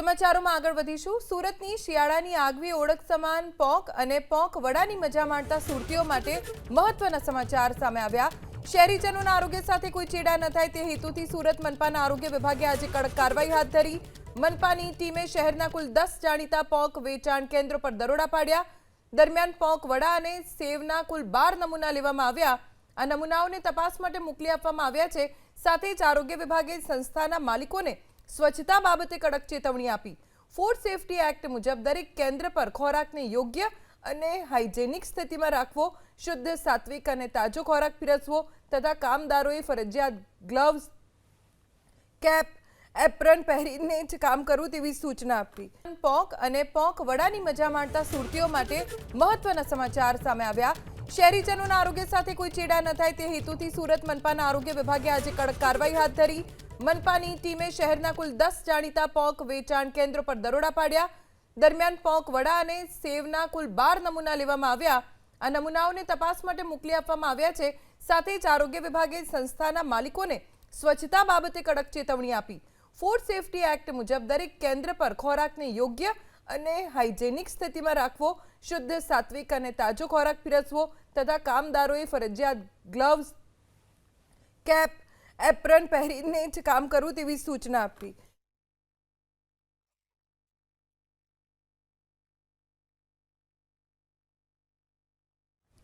સમાચારોમાં આગળ વધીશું। સુરતની શિયાળાની આગવી ઓળખ સમાન પોંક અને પોંક વડાની મજા માણતા સુરતીઓ માટે મહત્વના સમાચાર સામે આવ્યા। શહેરીજનોના આરોગ્ય સાથે કોઈ ચેડા ન થાય તે હેતુથી સુરત મનપાના આરોગ્ય વિભાગે આજે કડક કાર્યવાહી હાથ ધરી। મનપાની ટીમે શહેરના કુલ 10 જાણીતા પોંક વેચાણ કેન્દ્રો પર દરોડા પાડ્યા। દરમિયાન પોંક વડા અને સેવના કુલ 12 નમૂના લેવામાં આવ્યા। આ નમૂનાઓને તપાસ માટે મોકલી આપવામાં આવ્યા છે। સાથે જ આરોગ્ય વિભાગે સંસ્થાના માલિકોને સ્વચ્છતા બાબતે કડક ચેતવણી આપી। ફૂડ સેફ્ટી એક્ટ મુજબ દરેક કેન્દ્ર પર ખોરાકને યોગ્ય અને હાઇજેનિક સ્થિતિમાં રાખવો, શુદ્ધ, સાત્વિક અને તાજો ખોરાક પીરસવો તથા કામદારોએ ફરજિયાત ગ્લવ્સ, કેપ, એપ્રન પહેરીને જ કામ કરવું તેવી સૂચના આપી। પોંક અને પોંક વડાની મજા માણતા સુરતીઓ માટે મહત્વના સમાચાર સામે આવ્યા। શહેરીજનોના આરોગ્ય સાથે કોઈ ચેડા ન થાય તે હેતુથી સુરત મનપાના આરોગ્ય વિભાગે આજે કડક કાર્યવાહી હાથ ધરી। મનપાની ટીમે શહેરના કુલ 10 જાણીતા પોંક વેચાણ કેન્દ્રો પર દરોડા પાડ્યા। દરમિયાન પોંક વડા અને સેવના કુલ 12 નમૂના લેવામાં આવ્યા। આ નમૂનાઓને તપાસ માટે મોકલી આપવામાં આવ્યા છે। સાથે જ આરોગ્ય વિભાગે સંસ્થાના માલિકોને સ્વચ્છતા બાબતે કડક ચેતવણી આપી। ફૂડ સેફ્ટી એક્ટ મુજબ દરેક કેન્દ્ર પર ખોરાકને યોગ્ય અને હાઇજેનિક સ્થિતિમાં રાખવો, શુદ્ધ, સાત્વિક અને તાજો ખોરાક પીરસવો તથા કામદારોએ ફરજિયાત ગ્લવ્સ, કેપ, એપ્રન પહેરીને જ કામ કરવું તેવી સૂચના આપી।